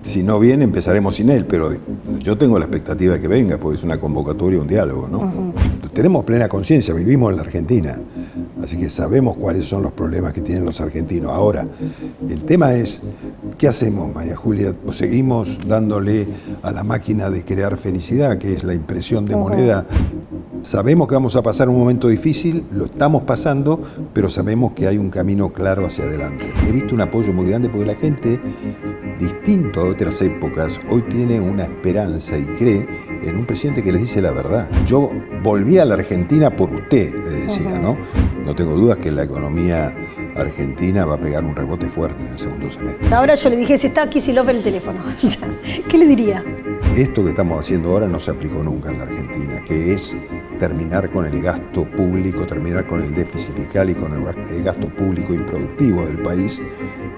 si no viene, empezaremos sin él, pero yo tengo la expectativa de que venga, porque es una convocatoria, un diálogo, ¿no? Tenemos plena conciencia, vivimos en la Argentina, así que sabemos cuáles son los problemas que tienen los argentinos. Ahora, el tema es, ¿qué hacemos, María Julia? Pues seguimos dándole a la máquina de crear felicidad, que es la impresión de moneda. Sabemos que vamos a pasar un momento difícil, lo estamos pasando, pero sabemos que hay un camino claro hacia adelante. He visto un apoyo muy grande porque la gente, distinto a otras épocas, hoy tiene una esperanza y cree en un presidente que les dice la verdad. Yo volví a la Argentina por usted, le decía, ¿no? No tengo dudas que la economía argentina va a pegar un rebote fuerte en el segundo semestre. Ahora yo le dije, si está Kicillof en el teléfono, ¿qué le diría? Esto que estamos haciendo ahora no se aplicó nunca en la Argentina, que es terminar con el gasto público, terminar con el déficit fiscal y con el gasto público improductivo del país,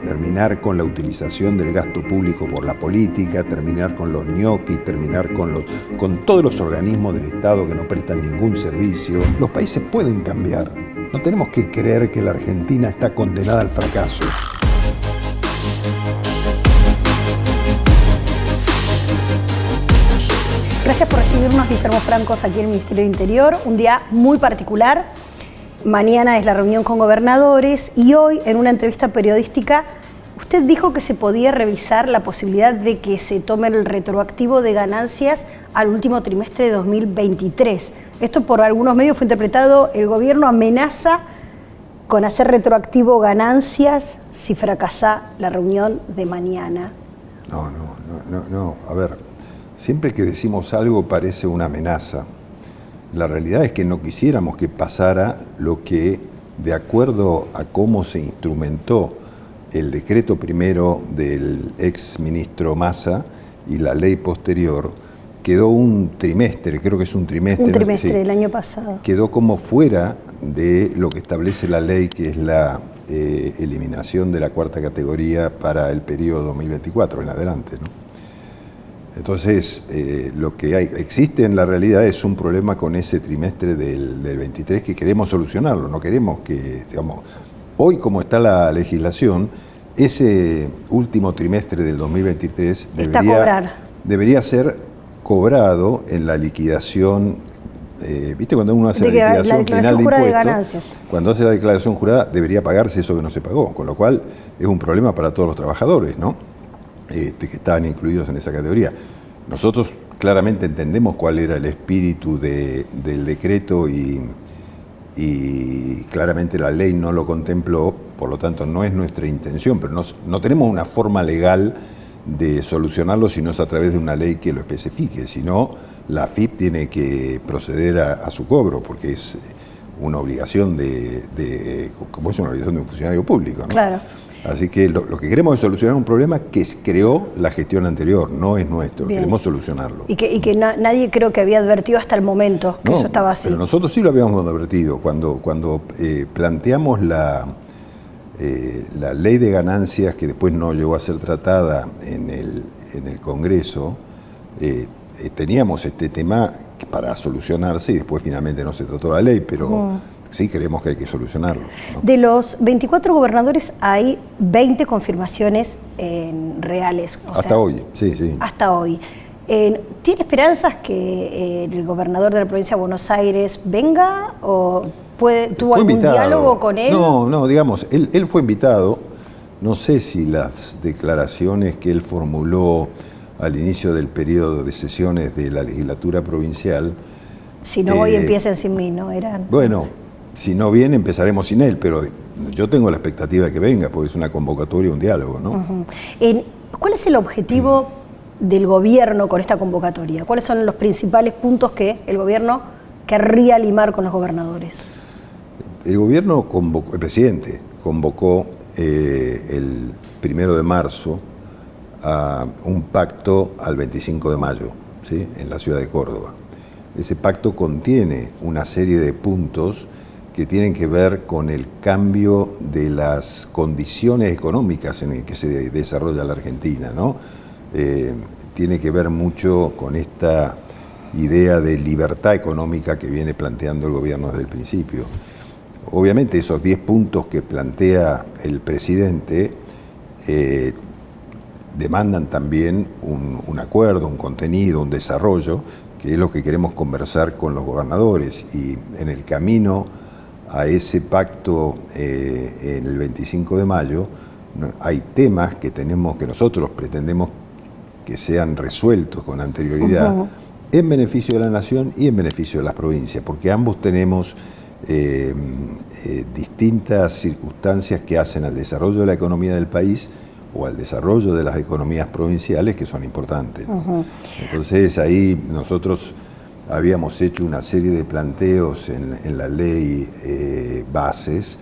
terminar con la utilización del gasto público por la política, terminar con los ñoquis, terminar con todos los organismos del Estado que no prestan ningún servicio. Los países pueden cambiar. No tenemos que creer que la Argentina está condenada al fracaso. Gracias por recibirnos, Guillermo Francos, aquí en el Ministerio de Interior. Un día muy particular. Mañana es la reunión con gobernadores y hoy, en una entrevista periodística, usted dijo que se podía revisar la posibilidad de que se tome el retroactivo de ganancias al último trimestre de 2023. Esto por algunos medios fue interpretado, el gobierno amenaza con hacer retroactivo ganancias si fracasa la reunión de mañana. No. A ver. Siempre que decimos algo parece una amenaza. La realidad es que no quisiéramos que pasara lo que, de acuerdo a cómo se instrumentó el decreto primero del ex ministro Massa y la ley posterior, quedó un trimestre, creo que es un trimestre. Un trimestre del año pasado. Quedó como fuera de lo que establece la ley, que es la eliminación de la cuarta categoría para el periodo 2024 en adelante, ¿no? Entonces, lo que existe en la realidad es un problema con ese trimestre del 23 que queremos solucionarlo. No queremos que, digamos, hoy como está la legislación, ese último trimestre del 2023 debería ser cobrado en la liquidación. ¿Viste cuando uno hace la liquidación final de impuestos? Cuando hace la declaración jurada debería pagarse eso que no se pagó, con lo cual es un problema para todos los trabajadores, ¿no? Que estaban incluidos en esa categoría. Nosotros claramente entendemos cuál era el espíritu del decreto y claramente la ley no lo contempló, por lo tanto no es nuestra intención, pero no tenemos una forma legal de solucionarlo si no es a través de una ley que lo especifique, sino la AFIP tiene que proceder a su cobro, porque es una obligación como es una obligación de un funcionario público, ¿no? Claro. Así que lo que queremos es solucionar un problema que creó la gestión anterior, no es nuestro. Bien. Queremos solucionarlo. Y que nadie creo que había advertido hasta el momento que eso estaba así. Pero nosotros sí lo habíamos advertido. Cuando planteamos la ley de ganancias, que después no llegó a ser tratada en el Congreso, teníamos este tema para solucionarse y después finalmente no se trató la ley, pero... Sí, creemos que hay que solucionarlo, ¿no? De los 24 gobernadores hay 20 confirmaciones reales. Hasta hoy, sí. Hasta hoy. ¿Tiene esperanzas que el gobernador de la provincia de Buenos Aires venga o tuvo algún diálogo con él? No, digamos, él fue invitado. No sé si las declaraciones que él formuló al inicio del periodo de sesiones de la legislatura provincial... Si no voy, empiecen sin mí, ¿no? Bueno... Si no viene, empezaremos sin él, pero yo tengo la expectativa de que venga, porque es una convocatoria, un diálogo, ¿no? ¿Cuál es el objetivo del gobierno con esta convocatoria? ¿Cuáles son los principales puntos que el gobierno querría limar con los gobernadores? El presidente convocó el 1 de marzo a un pacto al 25 de mayo, ¿sí? En la ciudad de Córdoba. Ese pacto contiene una serie de puntos que tienen que ver con el cambio de las condiciones económicas en las que se desarrolla la Argentina, ¿no? Tiene que ver mucho con esta idea de libertad económica que viene planteando el gobierno desde el principio. Obviamente esos 10 puntos que plantea el presidente demandan también un acuerdo, un contenido, un desarrollo, que es lo que queremos conversar con los gobernadores. Y en el camino a ese pacto en el 25 de mayo, hay temas que nosotros pretendemos que sean resueltos con anterioridad en beneficio de la nación y en beneficio de las provincias, porque ambos tenemos distintas circunstancias que hacen al desarrollo de la economía del país o al desarrollo de las economías provinciales que son importantes, ¿no? Entonces ahí nosotros habíamos hecho una serie de planteos en la ley bases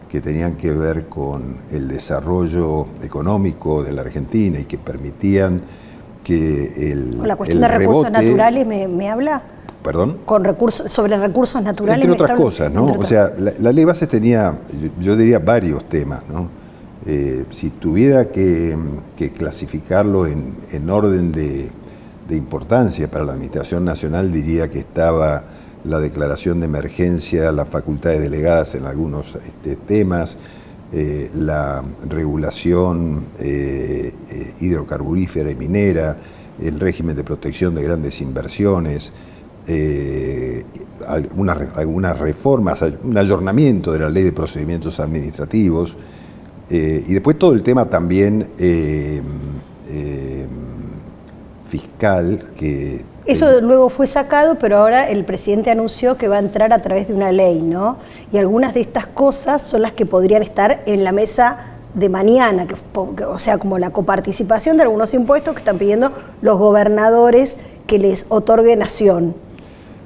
que tenían que ver con el desarrollo económico de la Argentina y que permitían que con la cuestión de recursos naturales me habla. ¿Perdón? Sobre recursos naturales. Entre otras cosas, ¿no? O sea, la ley bases tenía, yo diría, varios temas, ¿no? Si tuviera que clasificarlo en orden de importancia para la Administración Nacional, diría que estaba la declaración de emergencia, las facultades delegadas en algunos temas, la regulación hidrocarburífera y minera, el régimen de protección de grandes inversiones, algunas reformas, un ayornamiento de la ley de procedimientos administrativos, y después todo el tema también fiscal que... Eso luego fue sacado, pero ahora el presidente anunció que va a entrar a través de una ley, ¿no? Y algunas de estas cosas son las que podrían estar en la mesa de mañana, o sea, como la coparticipación de algunos impuestos que están pidiendo los gobernadores que les otorgue nación.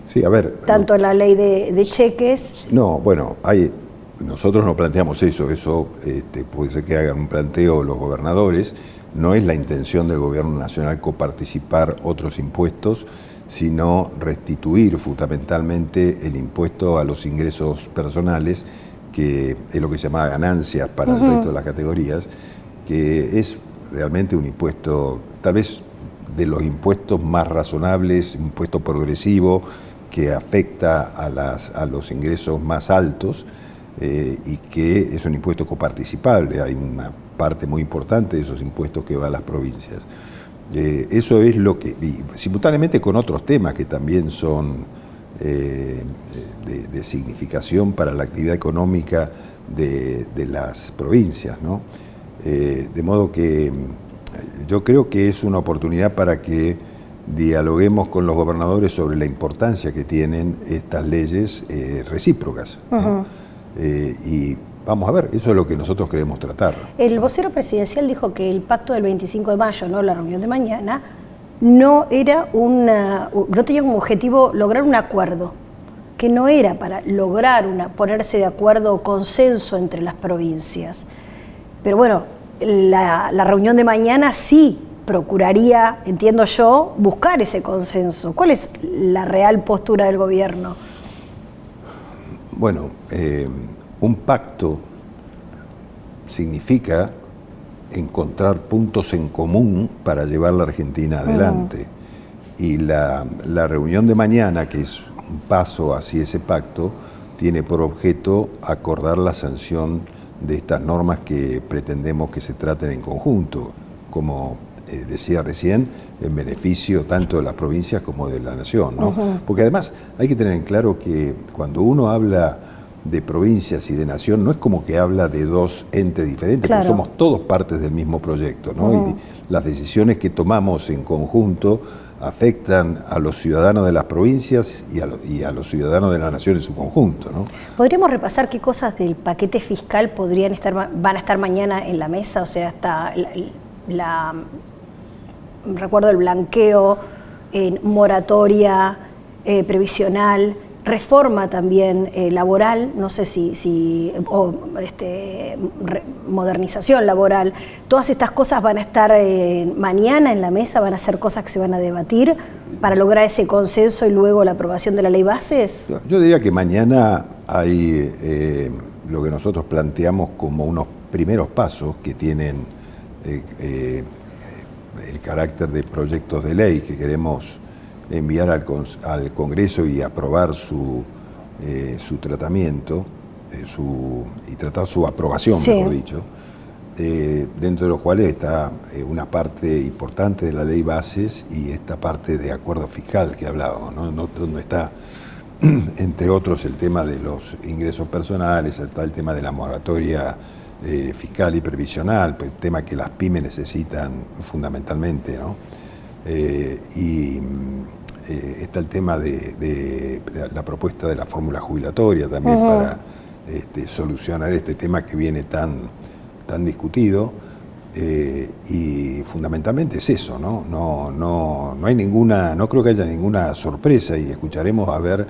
Sí, a ver... Tanto la ley de cheques... No, bueno, nosotros no planteamos eso puede ser que hagan un planteo los gobernadores. No es la intención del gobierno nacional coparticipar otros impuestos, sino restituir fundamentalmente el impuesto a los ingresos personales, que es lo que se llama ganancias para el resto de las categorías, que es realmente un impuesto, tal vez de los impuestos más razonables, un impuesto progresivo que afecta a los ingresos más altos, y que es un impuesto coparticipable. Hay una parte muy importante de esos impuestos que va a las provincias. Eso es lo que, y simultáneamente con otros temas que también son de significación para la actividad económica de las provincias, ¿no? De modo que yo creo que es una oportunidad para que dialoguemos con los gobernadores sobre la importancia que tienen estas leyes recíprocas, ¿no? Y vamos a ver, eso es lo que nosotros queremos tratar. El vocero presidencial dijo que el pacto del 25 de mayo, ¿no?, la reunión de mañana, no tenía como objetivo lograr un acuerdo, que no era para lograr ponerse de acuerdo o consenso entre las provincias. Pero bueno, la reunión de mañana sí procuraría, entiendo yo, buscar ese consenso. ¿Cuál es la real postura del gobierno? Bueno, un pacto significa encontrar puntos en común para llevar la Argentina adelante. Y la reunión de mañana, que es un paso hacia ese pacto, tiene por objeto acordar la sanción de estas normas que pretendemos que se traten en conjunto, como decía recién, en beneficio tanto de las provincias como de la nación, ¿no? Porque además hay que tener en claro que cuando uno habla de provincias y de nación, no es como que habla de dos entes diferentes, porque somos todos partes del mismo proyecto, ¿no? Y las decisiones que tomamos en conjunto afectan a los ciudadanos de las provincias y a los ciudadanos de la nación en su conjunto, ¿no? ¿Podríamos repasar qué cosas del paquete fiscal van a estar mañana en la mesa? O sea, hasta recuerdo el blanqueo, moratoria previsional, reforma también laboral, no sé modernización laboral. Todas estas cosas van a estar mañana en la mesa, van a ser cosas que se van a debatir para lograr ese consenso y luego la aprobación de la ley bases. Yo diría que mañana hay lo que nosotros planteamos como unos primeros pasos que tienen el carácter de proyectos de ley que queremos enviar al Congreso y aprobar su tratamiento y tratar su aprobación, mejor dicho. dentro de los cuales está una parte importante de la ley bases y esta parte de acuerdo fiscal que hablábamos, ¿no? Donde está, entre otros, el tema de los ingresos personales, está el tema de la moratoria fiscal y previsional, pues, tema que las pymes necesitan fundamentalmente, ¿no? Está el tema de la propuesta de la fórmula jubilatoria también para solucionar este tema que viene tan discutido, y fundamentalmente es eso, ¿no? No hay ninguna, no creo que haya ninguna sorpresa, y escucharemos a ver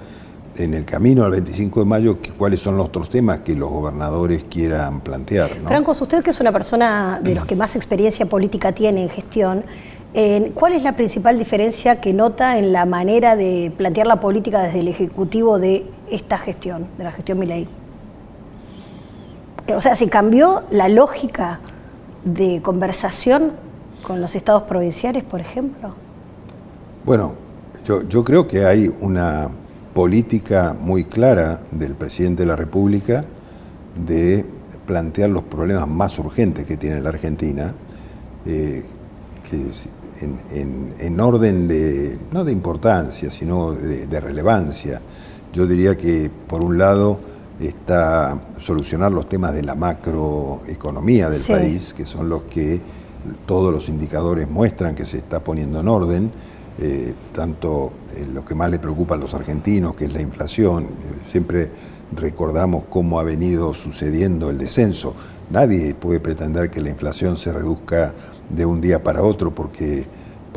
en el camino al 25 de mayo cuáles son los otros temas que los gobernadores quieran plantear, ¿no? Francos, usted, que es una persona de los que más experiencia política tiene en gestión, ¿cuál es la principal diferencia que nota en la manera de plantear la política desde el Ejecutivo de esta gestión, de la gestión Milei? O sea, ¿se cambió la lógica de conversación con los estados provinciales, por ejemplo? Bueno, yo creo que hay una política muy clara del presidente de la República de plantear los problemas más urgentes que tiene la Argentina, que en orden de, no de importancia, sino de relevancia. Yo diría que, por un lado, está solucionar los temas de la macroeconomía del país, que son los que todos los indicadores muestran que se está poniendo en orden, tanto lo que más le preocupa a los argentinos, que es la inflación. Siempre recordamos cómo ha venido sucediendo el descenso. Nadie puede pretender que la inflación se reduzca de un día para otro porque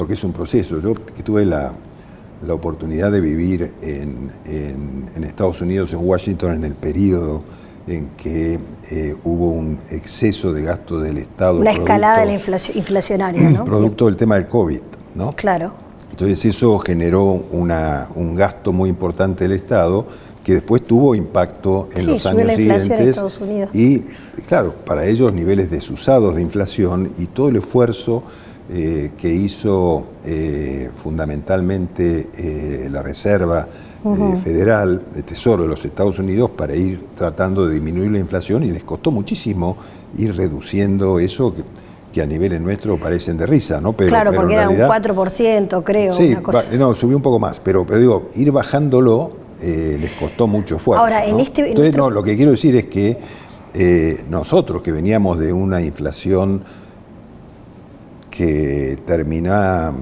es un proceso. Yo que tuve la oportunidad de vivir en Estados Unidos, en Washington, en el periodo en que hubo un exceso de gasto del Estado. Una escalada de la inflacionaria, ¿no? Producto del tema del COVID, ¿no? Claro. Entonces eso generó un gasto muy importante del Estado, que después tuvo impacto en los años siguientes. En Estados Unidos. Y claro, para ellos niveles desusados de inflación y todo el esfuerzo que hizo fundamentalmente la Reserva Federal de Tesoro de los Estados Unidos para ir tratando de disminuir la inflación, y les costó muchísimo ir reduciendo eso que a niveles nuestros parecen de risa, ¿no? Pero porque en realidad, era un 4%, creo. Sí, una cosa. No, subió un poco más, pero digo, ir bajándolo les costó mucho esfuerzo. Ahora, ¿no? Entonces, lo que quiero decir es que nosotros, que veníamos de una inflación que terminaba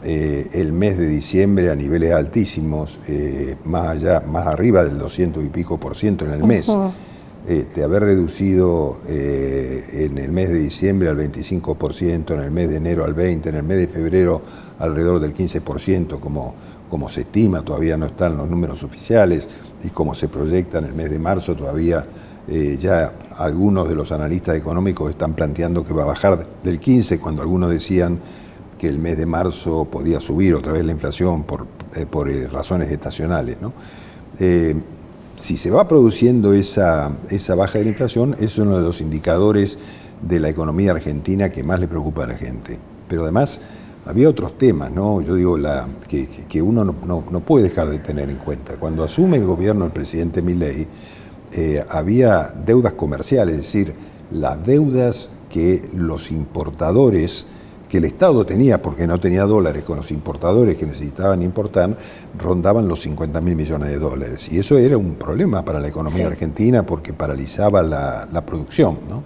el mes de diciembre a niveles altísimos, más arriba del 200 y pico % en el mes, de haber reducido en el mes de diciembre al 25%, en el mes de enero al 20%, en el mes de febrero alrededor del 15%, como se estima, todavía no están los números oficiales, y como se proyecta en el mes de marzo todavía. Ya algunos de los analistas económicos están planteando que va a bajar del 15%, cuando algunos decían que el mes de marzo podía subir otra vez la inflación por razones estacionales, ¿no? Si se va produciendo esa baja de la inflación, es uno de los indicadores de la economía argentina que más le preocupa a la gente. Pero además había otros temas, ¿no? Yo digo que uno no puede dejar de tener en cuenta. Cuando asume el gobierno el presidente Milei, había deudas comerciales, es decir, las deudas que los importadores, que el Estado tenía porque no tenía dólares, con los importadores que necesitaban importar, rondaban los 50.000 millones de dólares. Y eso era un problema para la economía argentina porque paralizaba la producción, ¿no?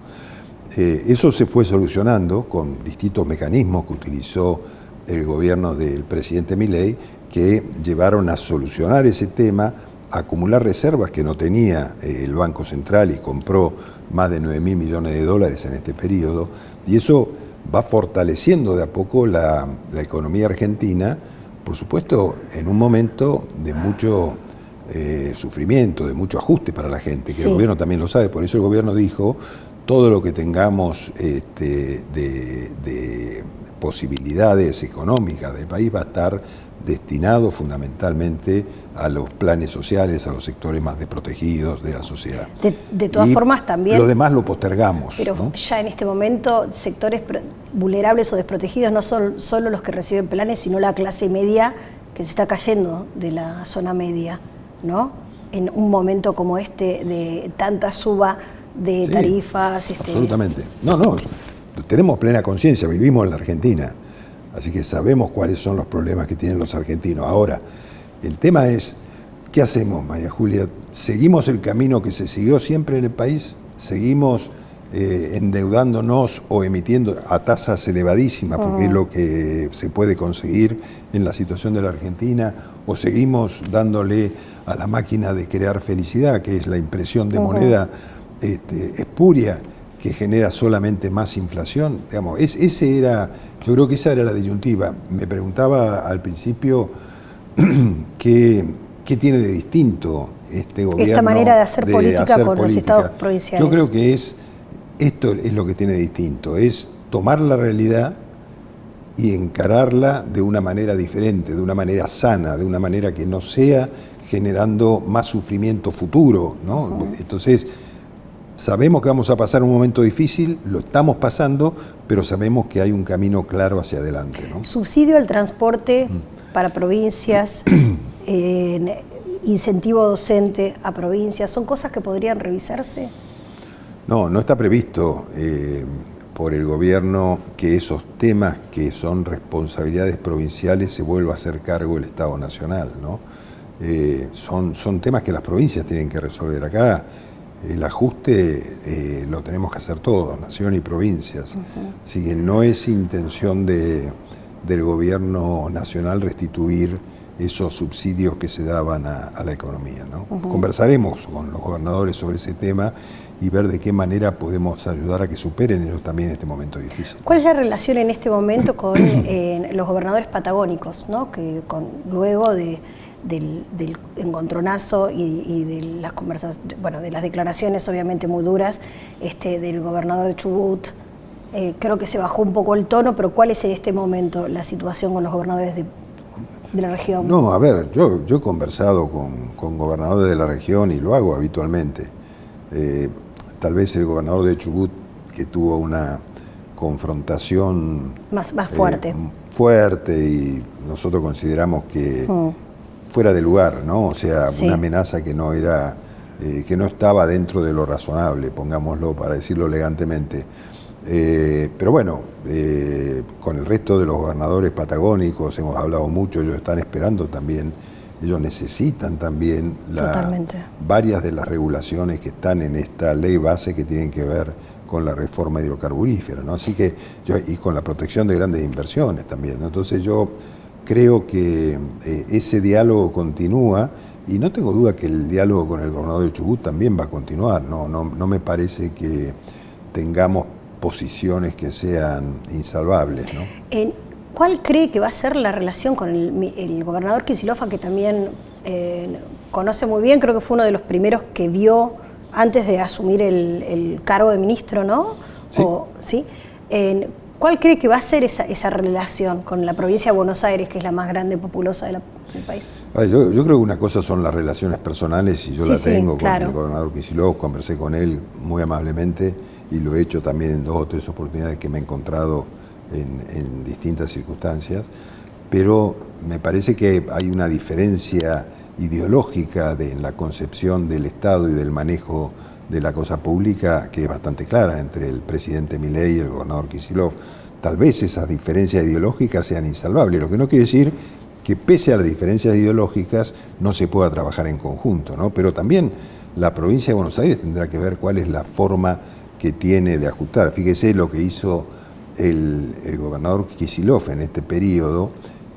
Eso se fue solucionando con distintos mecanismos que utilizó el gobierno del presidente Milei, que llevaron a solucionar ese tema, a acumular reservas que no tenía el Banco Central, y compró más de 9.000 millones de dólares en este periodo, y eso va fortaleciendo de a poco la economía argentina, por supuesto en un momento de mucho sufrimiento, de mucho ajuste para la gente, que el gobierno también lo sabe. Por eso el gobierno dijo: todo lo que tengamos de posibilidades económicas del país va a estar destinado fundamentalmente a los planes sociales, a los sectores más desprotegidos de la sociedad. De todas formas, también... Lo demás lo postergamos. Pero ¿no? Ya en este momento, sectores vulnerables o desprotegidos no son solo los que reciben planes, sino la clase media que se está cayendo de la zona media, ¿no? En un momento como este de tanta suba de Sí, tarifas. Absolutamente. No, tenemos plena conciencia, vivimos en la Argentina, así que sabemos cuáles son los problemas que tienen los argentinos. Ahora, el tema es, ¿qué hacemos, María Julia? ¿Seguimos el camino que se siguió siempre en el país? ¿Seguimos endeudándonos o emitiendo a tasas elevadísimas, porque es lo que se puede conseguir en la situación de la Argentina? ¿O seguimos dándole a la máquina de crear felicidad, que es la impresión de moneda espuria, que genera solamente más inflación? Digamos, yo creo que esa era la disyuntiva. Me preguntaba al principio qué tiene de distinto este gobierno. Esta manera de hacer política con los estados provinciales. Yo creo que esto es lo que tiene de distinto, es tomar la realidad y encararla de una manera diferente, de una manera sana, de una manera que no sea generando más sufrimiento futuro, ¿no? Entonces, sabemos que vamos a pasar un momento difícil, lo estamos pasando, pero sabemos que hay un camino claro hacia adelante, ¿no? Subsidio al transporte para provincias, incentivo docente a provincias, ¿son cosas que podrían revisarse? No está previsto por el gobierno que esos temas que son responsabilidades provinciales se vuelva a hacer cargo el Estado Nacional, ¿no? Son temas que las provincias tienen que resolver. Acá el ajuste lo tenemos que hacer todos, nación y provincias. Así que no es intención del gobierno nacional restituir esos subsidios que se daban a la economía, ¿no? Conversaremos con los gobernadores sobre ese tema y ver de qué manera podemos ayudar a que superen ellos también este momento difícil. ¿Cuál es la relación en este momento con los gobernadores patagónicos, ¿no? Que luego del encontronazo y de las conversaciones, de las declaraciones obviamente muy duras del gobernador de Chubut, creo que se bajó un poco el tono, pero ¿cuál es en este momento la situación con los gobernadores de la región? No, a ver, yo he conversado con gobernadores de la región y lo hago habitualmente. Tal vez el gobernador de Chubut, que tuvo una confrontación más fuerte. Fuerte, y nosotros consideramos que fuera de lugar, ¿no? O sea, Sí. Una amenaza que no era, que no estaba dentro de lo razonable, pongámoslo para decirlo elegantemente. Pero bueno, con el resto de los gobernadores patagónicos hemos hablado mucho, ellos están esperando también, ellos necesitan también varias de las regulaciones que están en esta ley base que tienen que ver con la reforma hidrocarburífera, ¿no? Así que y con la protección de grandes inversiones también, ¿no? Entonces yo creo que ese diálogo continúa y no tengo duda que el diálogo con el gobernador de Chubut también va a continuar, no me parece que tengamos posiciones que sean insalvables, ¿no? ¿Cuál cree que va a ser la relación con el gobernador Kicillof, que también conoce muy bien? Creo que fue uno de los primeros que vio antes de asumir el cargo de ministro, ¿no? Sí. ¿Sí? ¿Cuál cree que va a ser esa relación con la provincia de Buenos Aires, que es la más grande y populosa del país? Yo creo que una cosa son las relaciones personales, y yo la tengo con el gobernador Kicillof, conversé con él muy amablemente y lo he hecho también en 2 o 3 oportunidades que me he encontrado en distintas circunstancias, pero me parece que hay una diferencia ideológica en la concepción del Estado y del manejo de la cosa pública que es bastante clara entre el presidente Milei y el gobernador Kicillof. Tal vez esas diferencias ideológicas sean insalvables, lo que no quiere decir que pese a las diferencias ideológicas no se pueda trabajar en conjunto, ¿no? Pero también la provincia de Buenos Aires tendrá que ver cuál es la forma que tiene de ajustar. Fíjese lo que hizo el gobernador Kicillof en este periodo.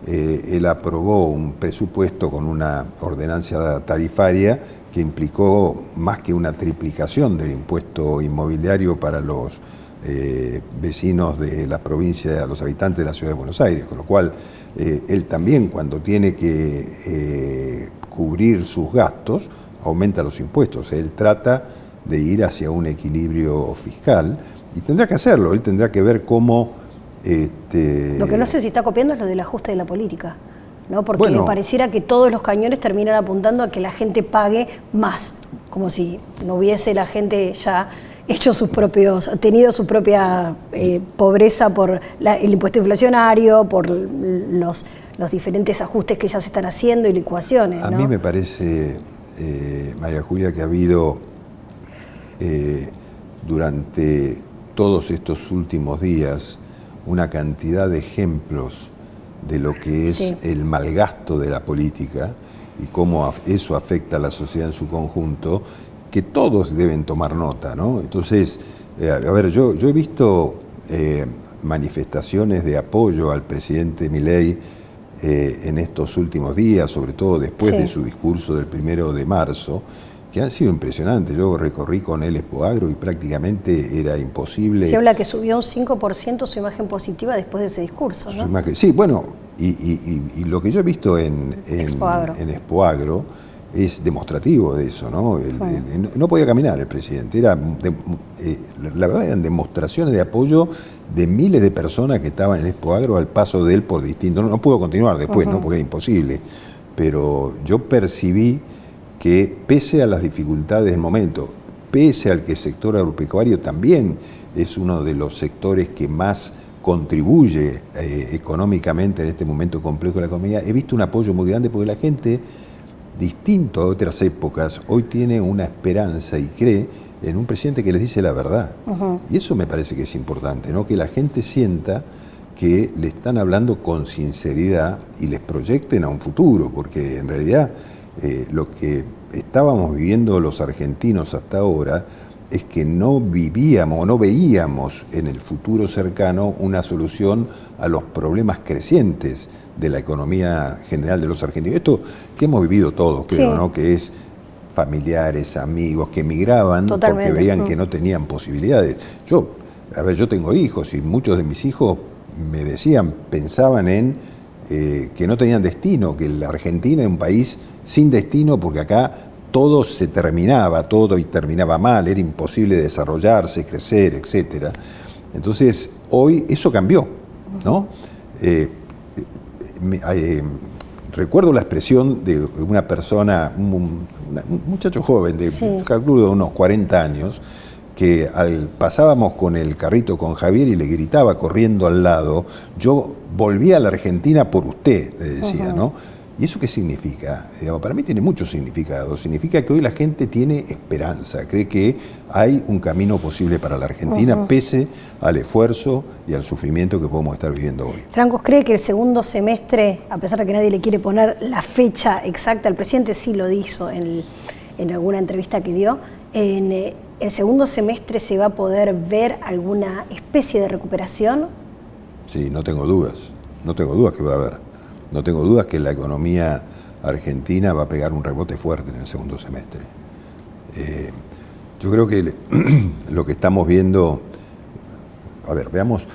Él aprobó un presupuesto con una ordenanza tarifaria que implicó más que una triplicación del impuesto inmobiliario para los vecinos de la provincia, los habitantes de la ciudad de Buenos Aires, con lo cual él también, cuando tiene que cubrir sus gastos, aumenta los impuestos. Él trata de ir hacia un equilibrio fiscal y tendrá que hacerlo. Él tendrá que ver cómo... Lo que no sé si está copiando es lo del ajuste de la política, ¿no? Porque pareciera que todos los cañones terminan apuntando a que la gente pague más, como si no hubiese la gente ya tenido su propia pobreza por el impuesto inflacionario, por los diferentes ajustes que ya se están haciendo y licuaciones, ¿no? A mí me parece, María Julia, que ha habido durante todos estos últimos días una cantidad de ejemplos de lo que es Sí. el malgasto de la política y cómo eso afecta a la sociedad en su conjunto, que todos deben tomar nota, ¿no? Entonces, a ver, yo he visto manifestaciones de apoyo al presidente Milei en estos últimos días, sobre todo después Sí. de su discurso del 1 de marzo, que han sido impresionantes. Yo recorrí con él Expo Agro y prácticamente era imposible. Se habla que subió un 5% su imagen positiva después de ese discurso, Su ¿no? imagen. Sí, bueno, y lo que yo he visto en Expo Agro. Expo Agro es demostrativo de eso, ¿no? No podía caminar el presidente. La verdad eran demostraciones de apoyo de miles de personas que estaban en Expo Agro al paso de él por distintos. No pudo continuar después, ¿no? Porque era imposible. Pero yo percibí que pese a las dificultades del momento, pese al que el sector agropecuario también es uno de los sectores que más contribuye económicamente en este momento complejo de la economía, he visto un apoyo muy grande porque la gente, distinto a otras épocas, hoy tiene una esperanza y cree en un presidente que les dice la verdad. Y eso me parece que es importante, ¿no? Que la gente sienta que le están hablando con sinceridad y les proyecten a un futuro, porque en realidad lo que estábamos viviendo los argentinos hasta ahora es que no vivíamos, no veíamos en el futuro cercano una solución a los problemas crecientes de la economía general de los argentinos. Esto que hemos vivido todos, creo, Sí. ¿no? Que es familiares, amigos que emigraban Totalmente. porque veían que no tenían posibilidades. Yo tengo hijos y muchos de mis hijos me decían, pensaban en que no tenían destino, que la Argentina es un país sin destino porque acá todo se terminaba, todo y terminaba mal, era imposible desarrollarse, crecer, etc. Entonces, hoy eso cambió, ¿no? Recuerdo la expresión de una persona, un muchacho joven, calculo de unos 40 años, que pasábamos con el carrito con Javier y le gritaba corriendo al lado, yo volví a la Argentina por usted, le decía, ¿no? ¿Y eso qué significa? Para mí tiene mucho significado. Significa que hoy la gente tiene esperanza, cree que hay un camino posible para la Argentina, pese al esfuerzo y al sufrimiento que podemos estar viviendo hoy. Francos cree que el segundo semestre, a pesar de que nadie le quiere poner la fecha exacta, el presidente sí lo hizo en alguna entrevista que dio, en el segundo semestre se va a poder ver alguna especie de recuperación. Sí, no tengo dudas que va a haber. No tengo dudas que la economía argentina va a pegar un rebote fuerte en el segundo semestre. Yo creo que lo que estamos viendo, a ver, veamos,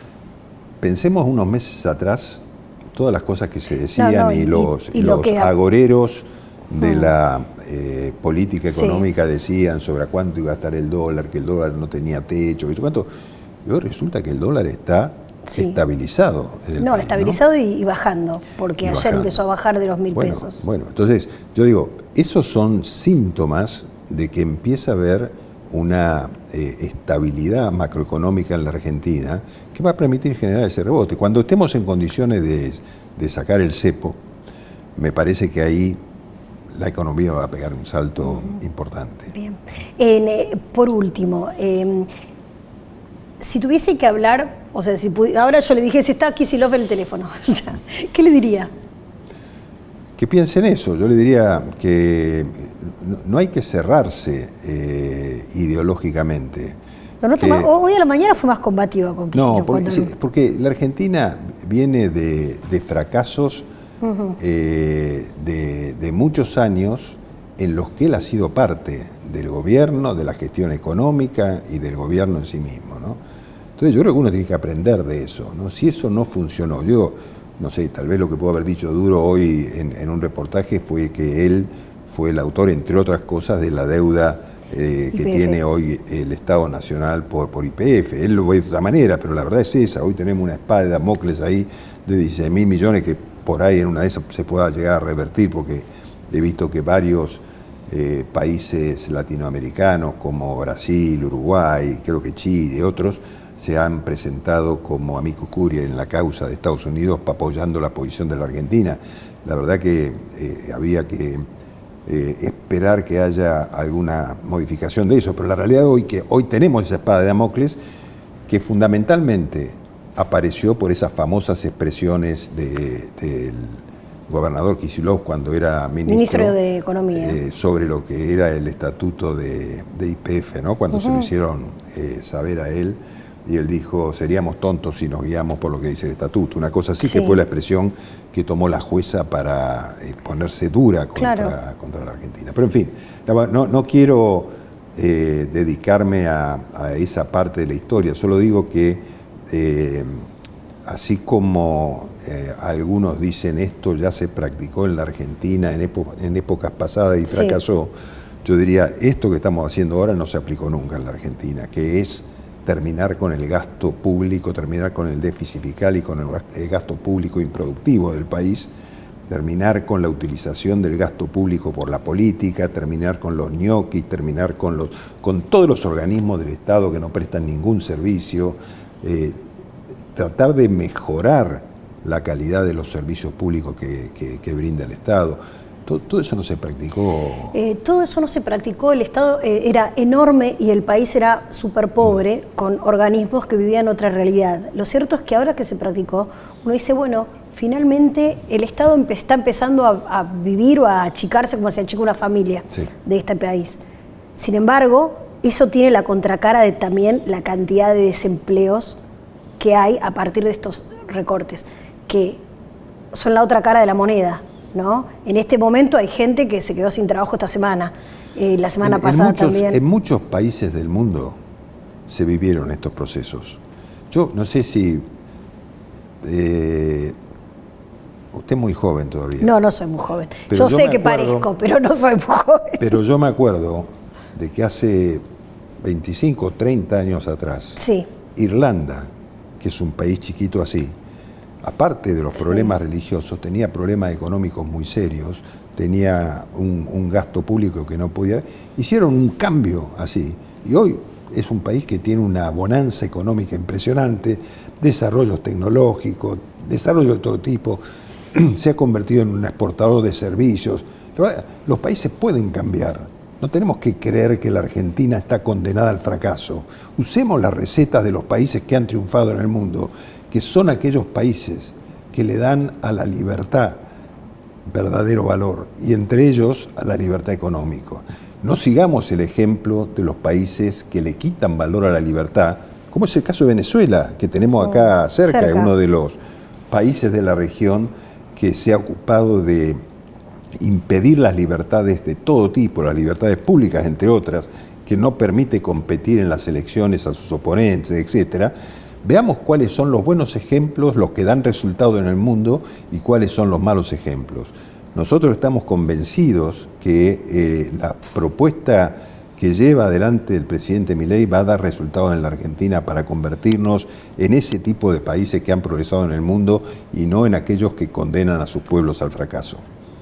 pensemos unos meses atrás todas las cosas que se decían y los agoreros de la política económica decían sobre a cuánto iba a estar el dólar, que el dólar no tenía techo, que cuánto. Y hoy resulta que el dólar está estabilizado en el país, estabilizado, ¿no? y bajando, porque ayer bajando. Empezó a bajar de los 1.000 pesos. Bueno, entonces yo digo, esos son síntomas de que empieza a haber una estabilidad macroeconómica en la Argentina que va a permitir generar ese rebote. Cuando estemos en condiciones de sacar el cepo, me parece que ahí la economía va a pegar un salto importante. Bien. Por último, si tuviese que hablar, o sea, ahora yo le dije, si está Kicillof en el teléfono, ¿qué le diría? Que piense en eso. Yo le diría que no hay que cerrarse ideológicamente. Hoy a la mañana fue más combativo con Kicillof. No, porque la Argentina viene de fracasos de muchos años en los que él ha sido parte del gobierno, de la gestión económica y del gobierno en sí mismo, ¿no? Entonces yo creo que uno tiene que aprender de eso, ¿no? Si eso no funcionó, yo no sé, tal vez lo que puedo haber dicho duro hoy en un reportaje fue que él fue el autor, entre otras cosas, de la deuda que tiene hoy el Estado Nacional por YPF. Él lo ve de otra manera, pero la verdad es esa. Hoy tenemos una espada de Damocles ahí de 16.000 millones que por ahí en una de esas se pueda llegar a revertir, porque he visto que varios países latinoamericanos como Brasil, Uruguay, creo que Chile y otros se han presentado como amicus curiae en la causa de Estados Unidos apoyando la posición de la Argentina. La verdad que había que esperar que haya alguna modificación de eso, pero la realidad que hoy tenemos esa espada de Damocles que fundamentalmente apareció por esas famosas expresiones del gobernador Kicillof cuando era ministro de Economía, sobre lo que era el estatuto de YPF, ¿no? Cuando se lo hicieron saber a él, y él dijo, seríamos tontos si nos guiamos por lo que dice el estatuto. Una cosa así, que fue la expresión que tomó la jueza para ponerse dura contra la Argentina. Pero en fin, no quiero dedicarme a esa parte de la historia, solo digo que así como algunos dicen esto ya se practicó en la Argentina en épocas pasadas y fracasó, yo diría esto que estamos haciendo ahora no se aplicó nunca en la Argentina, que es terminar con el gasto público, terminar con el déficit fiscal y con el gasto público improductivo del país, terminar con la utilización del gasto público por la política, terminar con los ñoquis, terminar con todos los organismos del Estado que no prestan ningún servicio, tratar de mejorar la calidad de los servicios públicos que brinda el Estado. Todo eso no se practicó. Todo eso no se practicó, el Estado era enorme y el país era súper pobre, con organismos que vivían otra realidad. Lo cierto es que ahora que se practicó, uno dice, bueno, finalmente el Estado está empezando a vivir o a achicarse como se achica una familia de este país. Sin embargo, eso tiene la contracara de también la cantidad de desempleos que hay a partir de estos recortes, que son la otra cara de la moneda, ¿no? En este momento hay gente que se quedó sin trabajo esta semana, la semana pasada también. En muchos países del mundo se vivieron estos procesos. Yo no sé si... usted es muy joven todavía. No soy muy joven. Yo sé que parezco, pero no soy muy joven. Pero yo me acuerdo de que hace 25 o 30 años atrás, Irlanda, que es un país chiquito así, aparte de los problemas religiosos, tenía problemas económicos muy serios, tenía un gasto público que no podía... Hicieron un cambio así, y hoy es un país que tiene una bonanza económica impresionante, desarrollos tecnológicos, desarrollo de todo tipo, se ha convertido en un exportador de servicios. Los países pueden cambiar, no tenemos que creer que la Argentina está condenada al fracaso. Usemos las recetas de los países que han triunfado en el mundo, que son aquellos países que le dan a la libertad verdadero valor, y entre ellos a la libertad económica. No sigamos el ejemplo de los países que le quitan valor a la libertad, como es el caso de Venezuela, que tenemos acá cerca, es uno de los países de la región que se ha ocupado de impedir las libertades de todo tipo, las libertades públicas, entre otras, que no permite competir en las elecciones a sus oponentes, etcétera. Veamos cuáles son los buenos ejemplos, los que dan resultado en el mundo, y cuáles son los malos ejemplos. Nosotros estamos convencidos que la propuesta que lleva adelante el presidente Milei va a dar resultados en la Argentina para convertirnos en ese tipo de países que han progresado en el mundo y no en aquellos que condenan a sus pueblos al fracaso.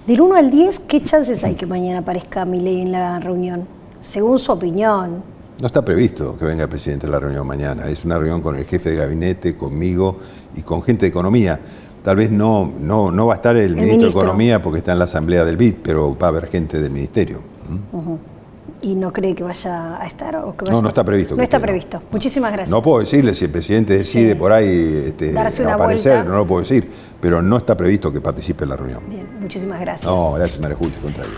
Del 1 al 10, ¿qué chances hay que mañana aparezca Milei en la reunión? Según su opinión. No está previsto que venga el presidente a la reunión mañana. Es una reunión con el jefe de gabinete, conmigo y con gente de economía. Tal vez no va a estar el ministro de Economía porque está en la asamblea del BID, pero va a haber gente del ministerio. ¿Y no cree que vaya a estar? O que vaya... No está previsto. No está previsto. Muchísimas gracias. No puedo decirle si el presidente decide por ahí darse una aparecer, vuelta. no lo puedo decir, pero no está previsto que participe en la reunión. Bien, muchísimas gracias. No, gracias, María Julia, al contrario.